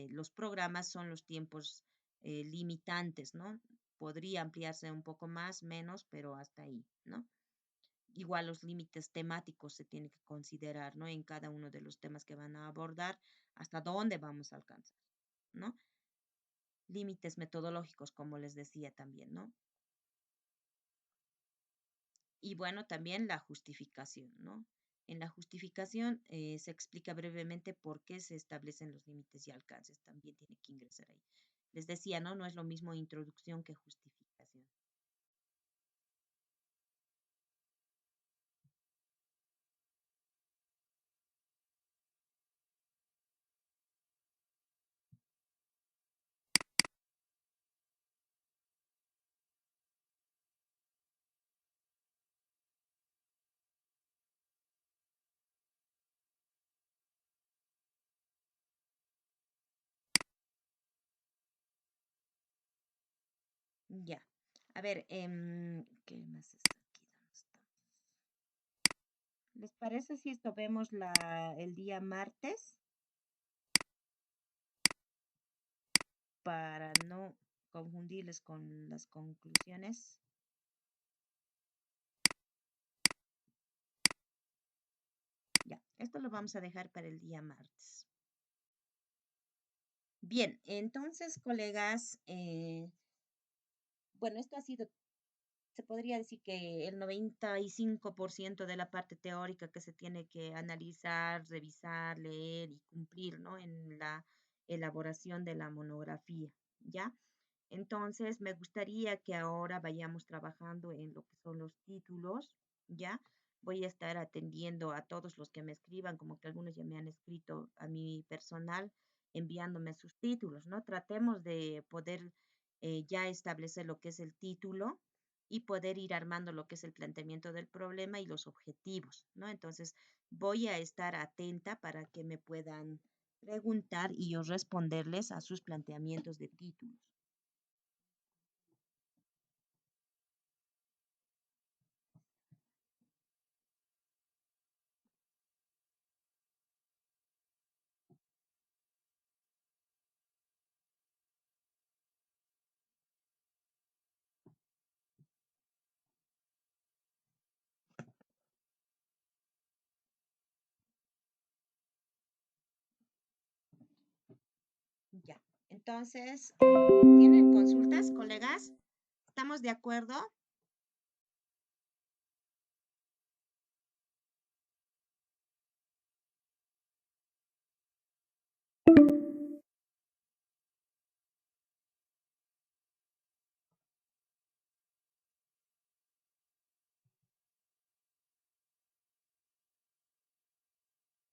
los programas son los tiempos limitantes, ¿no? Podría ampliarse un poco más, menos, pero hasta ahí, ¿no? Igual los límites temáticos se tienen que considerar, ¿no? En cada uno de los temas que van a abordar, hasta dónde vamos a alcanzar, ¿no? Límites metodológicos, como les decía también, ¿no? Y bueno, también la justificación, ¿no? En la justificación se explica brevemente por qué se establecen los límites y alcances. También tiene que ingresar ahí. Les decía, ¿no? No es lo mismo introducción que justificación. Ya. A ver, ¿qué más está aquí? ¿Dónde está? ¿Les parece si esto vemos el día martes para no confundirles con las conclusiones? Ya, esto lo vamos a dejar para el día martes. Bien, entonces, colegas, bueno, esto ha sido, se podría decir que el 95% de la parte teórica que se tiene que analizar, revisar, leer y cumplir, ¿no? En la elaboración de la monografía, ¿ya? Entonces, me gustaría que ahora vayamos trabajando en lo que son los títulos, ¿ya? Voy a estar atendiendo a todos los que me escriban, como que algunos ya me han escrito a mi personal enviándome sus títulos, ¿no? Tratemos de poder ya establecer lo que es el título y poder ir armando lo que es el planteamiento del problema y los objetivos, ¿no? Entonces, voy a estar atenta para que me puedan preguntar y yo responderles a sus planteamientos de títulos. Ya. Entonces, ¿tienen consultas, colegas? ¿Estamos de acuerdo?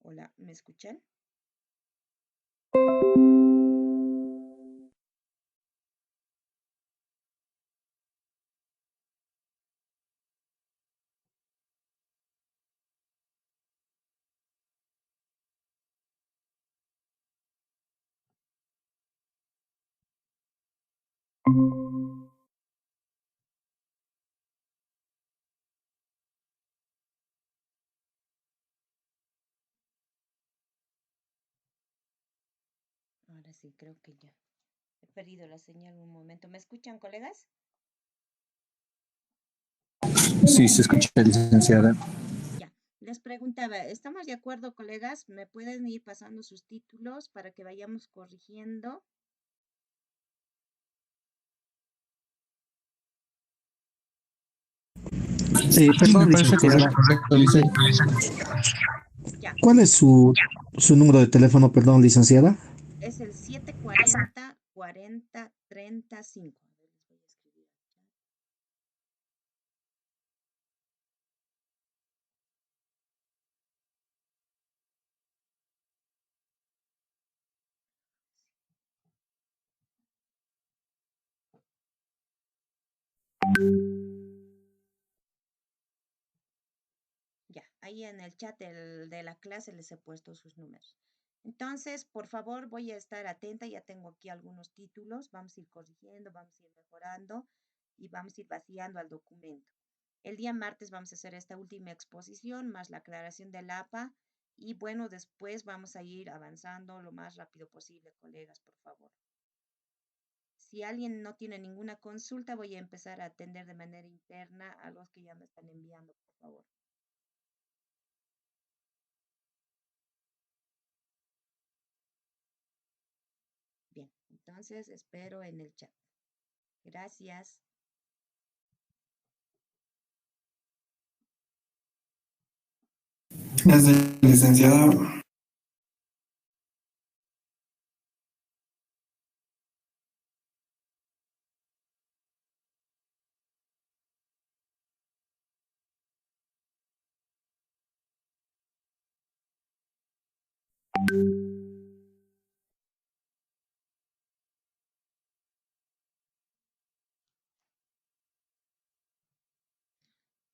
Hola, ¿me escuchan? Ahora sí, creo que ya. He perdido la señal un momento. ¿Me escuchan, colegas? Sí, se escucha, licenciada. Ya. Les preguntaba, ¿estamos de acuerdo, colegas? ¿Me pueden ir pasando sus títulos para que vayamos corrigiendo? Sí, me Perdón, parece licenciada. correcto, dice. Ya. ¿Cuál es su número de teléfono, perdón, licenciada? Es el 740-40-35. A ver, les voy a escribir al chat. ahí en el chat de la clase les he puesto sus números. Entonces, por favor, voy a estar atenta. Ya tengo aquí algunos títulos. Vamos a ir corrigiendo, vamos a ir mejorando y vamos a ir vaciando al documento. El día martes vamos a hacer esta última exposición más la aclaración del APA. Y bueno, después vamos a ir avanzando lo más rápido posible, colegas, por favor. Si alguien no tiene ninguna consulta, voy a empezar a atender de manera interna a los que ya me están enviando, por favor. Bien, entonces espero en el chat. Gracias. Gracias, licenciada.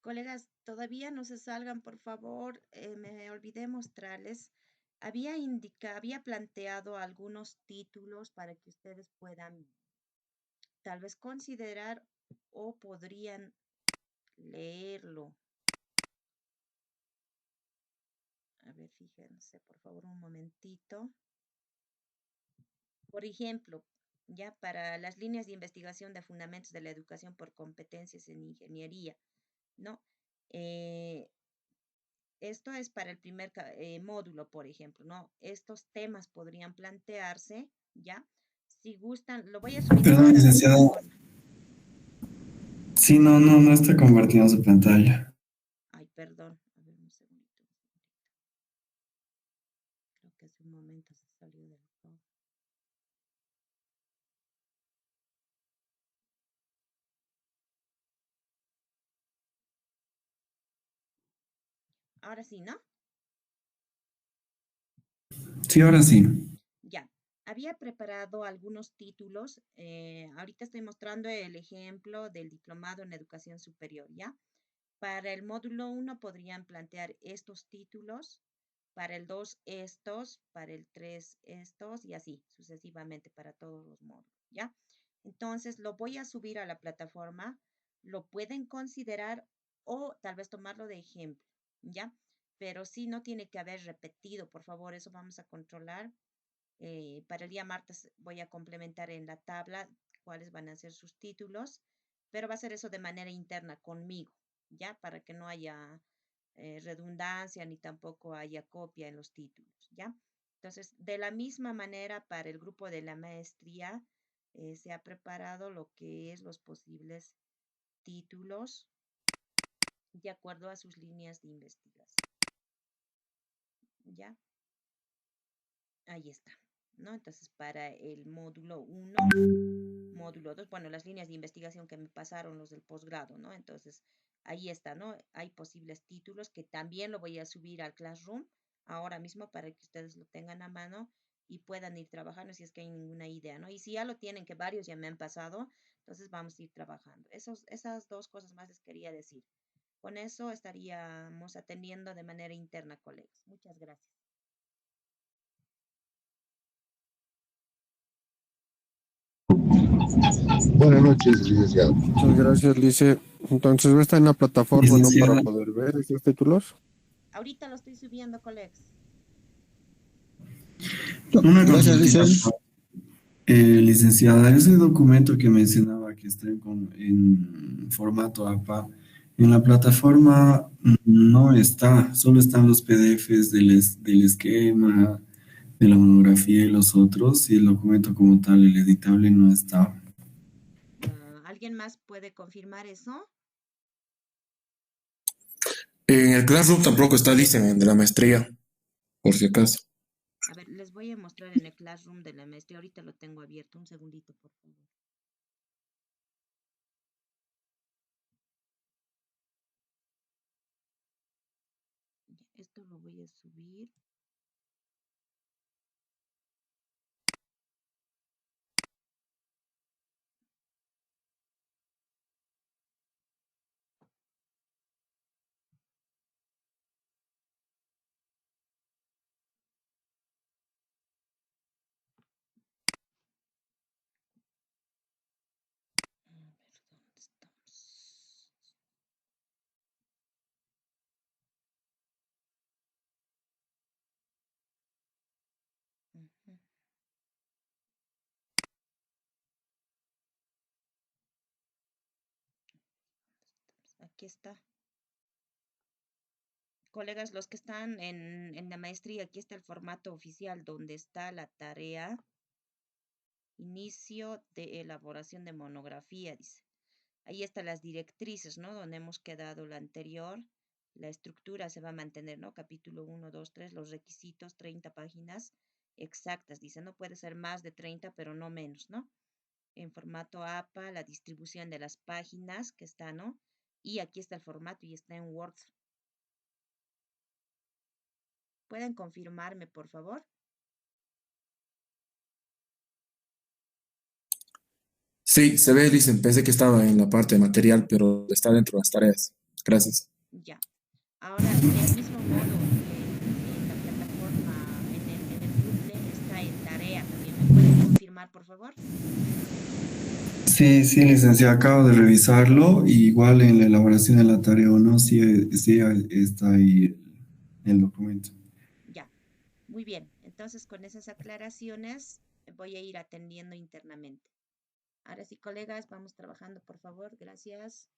Colegas, todavía no se salgan, por favor. Me olvidé mostrarles. Había planteado algunos títulos para que ustedes puedan tal vez considerar o podrían leerlo. A ver, fíjense, por favor, un momentito. Por ejemplo, ya para las líneas de investigación de fundamentos de la educación por competencias en ingeniería, ¿no? Esto es para el primer módulo, por ejemplo, ¿no? Estos temas podrían plantearse, ¿ya? Si gustan, lo voy a subir a Perdón, esta licenciada. plataforma. Sí, no está compartiendo su pantalla. Ay, perdón. A ver, un segundito. Creo que hace un momento se salió del todo. Ahora sí, ¿no? Sí, ahora sí. Ya, había preparado algunos títulos. Ahorita estoy mostrando el ejemplo del diplomado en educación superior, ¿ya? Para el módulo 1 podrían plantear estos títulos, para el 2 estos, para el 3 estos y así sucesivamente para todos los módulos, ¿ya? Entonces lo voy a subir a la plataforma, lo pueden considerar o tal vez tomarlo de ejemplo, ¿ya? Pero sí no tiene que haber repetido, por favor, eso vamos a controlar. Para el día martes voy a complementar en la tabla cuáles van a ser sus títulos, pero va a ser eso de manera interna conmigo, ¿ya? Para que no haya redundancia ni tampoco haya copia en los títulos, ¿ya? Entonces, de la misma manera, para el grupo de la maestría, se ha preparado lo que es los posibles títulos de acuerdo a sus líneas de investigación, ¿ya? Ahí está, ¿no? Entonces, para el módulo 1, módulo 2, bueno, las líneas de investigación que me pasaron los del posgrado, ¿no? Entonces, ahí está, ¿no? Hay posibles títulos que también lo voy a subir al Classroom ahora mismo para que ustedes lo tengan a mano y puedan ir trabajando si es que hay ninguna idea, ¿no? Y si ya lo tienen, que varios ya me han pasado, entonces vamos a ir trabajando. Esas dos cosas más les quería decir. Con eso estaríamos atendiendo de manera interna, colegas. Muchas gracias. Buenas noches, licenciado. Muchas gracias, Lice. Entonces, ¿va a estar en la plataforma, no? Para Licenciada, poder ver esos títulos. Ahorita lo estoy subiendo, colegas. una Gracias, consultita. Lice. Licenciada, ese documento que mencionaba que está en formato APA, en la plataforma no está, solo están los PDFs del esquema, de la monografía y los otros, y el documento como tal, el editable, no está. ¿Alguien más puede confirmar eso? En el Classroom tampoco está, dicen, de la maestría, por si acaso. A ver, les voy a mostrar en el Classroom de la maestría. Ahorita lo tengo abierto. Un segundito, por favor. Ya, esto lo voy a subir. aquí está. Colegas, los que están en la maestría, aquí está el formato oficial donde está la tarea. Inicio de elaboración de monografía, dice. Ahí están las directrices, ¿no? Donde hemos quedado la anterior. La estructura se va a mantener, ¿no? Capítulo 1, 2, 3, los requisitos, 30 páginas exactas. Dice, no puede ser más de 30, pero no menos, ¿no? En formato APA, la distribución de las páginas que está, ¿no? Y aquí está el formato y está en Word. ¿Pueden confirmarme, por favor? Sí, se ve, dicen, pensé que estaba en la parte de material, pero está dentro de las tareas. Gracias. Ya. Ahora, del mismo modo, en la plataforma, en el Moodle está en tarea también. ¿Me pueden confirmar, por favor? Sí, sí, licenciada, acabo de revisarlo. Y igual en la elaboración de la tarea o no, sí, sí está ahí el documento. Ya. Muy bien. Entonces, con esas aclaraciones, voy a ir atendiendo internamente. Ahora sí, colegas, vamos trabajando, por favor. Gracias.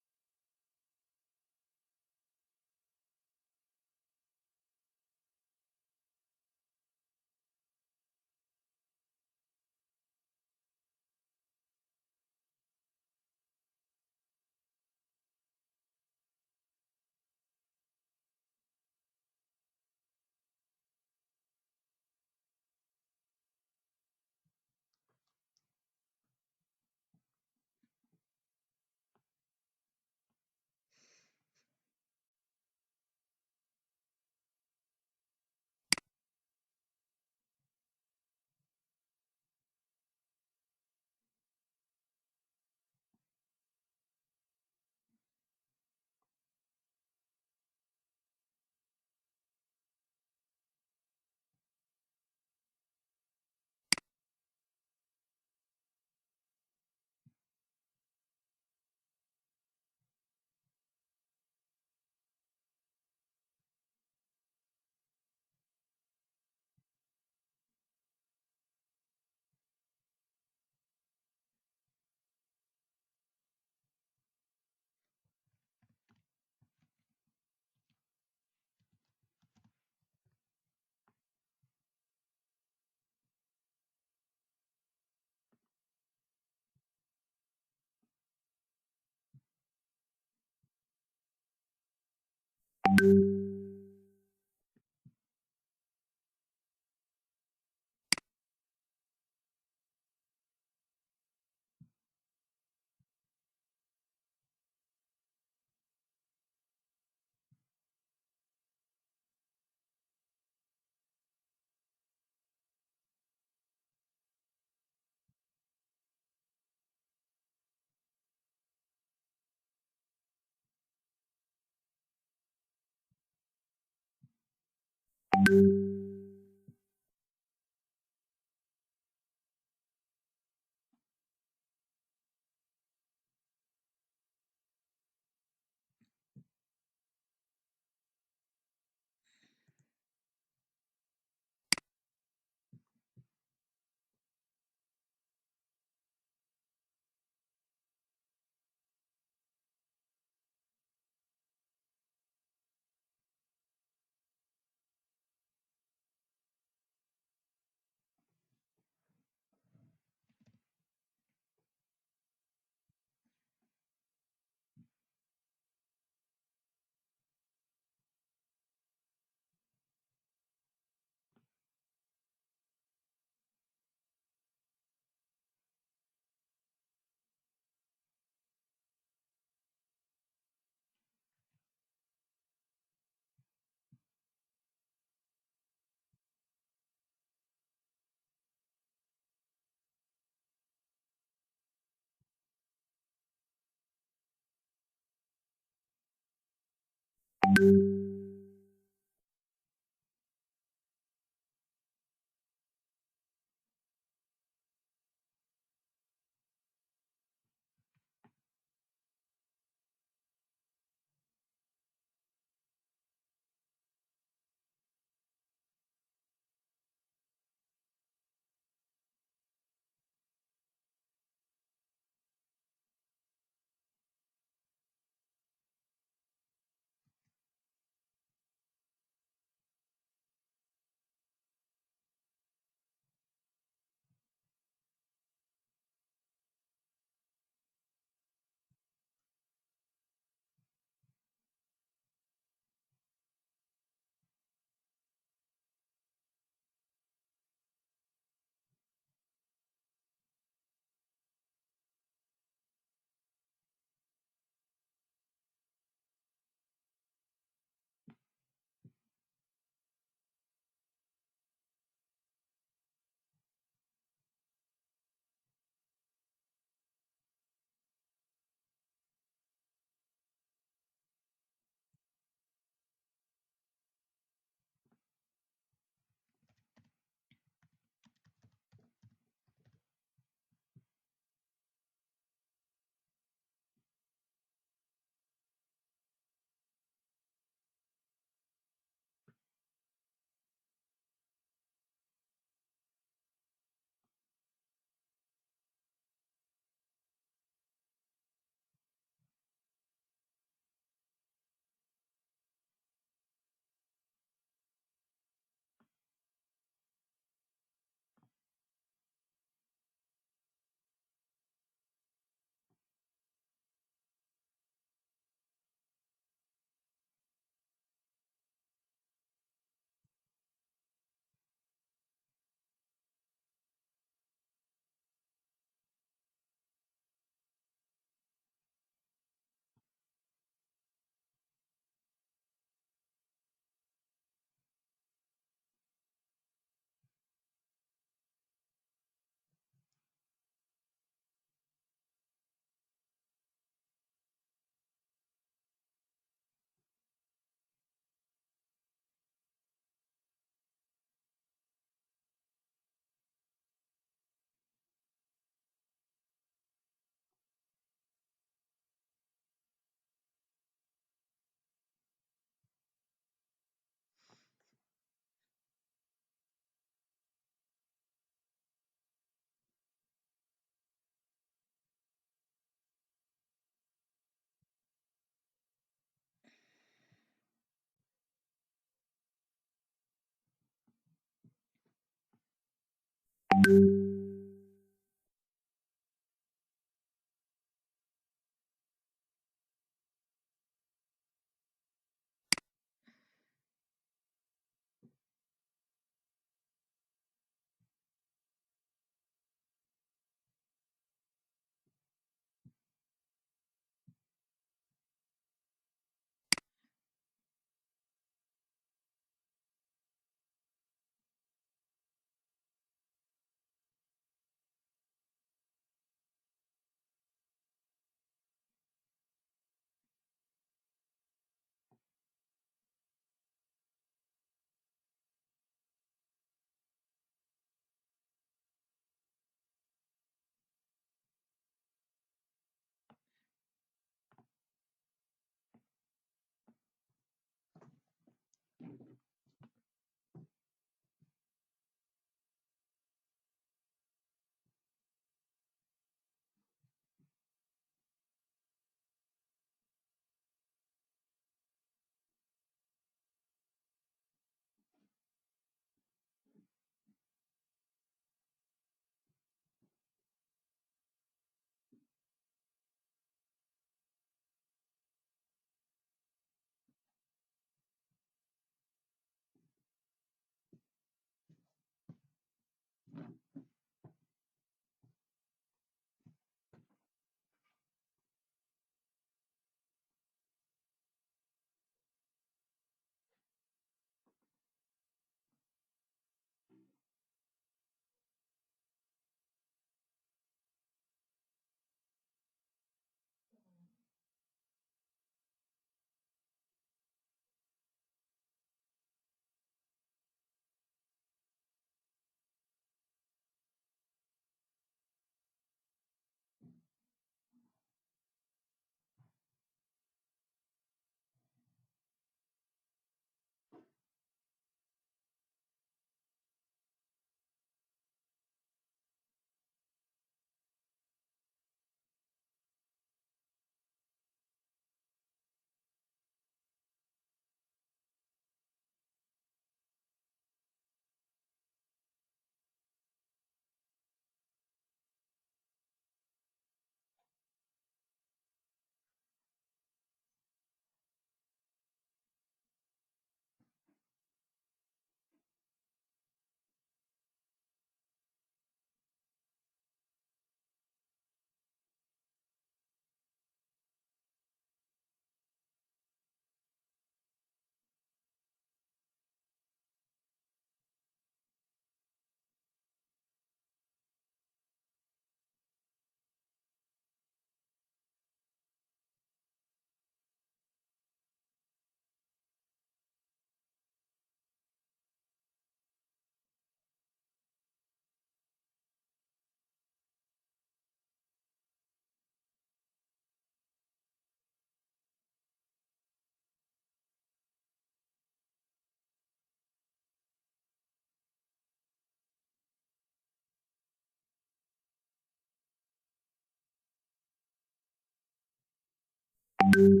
Thank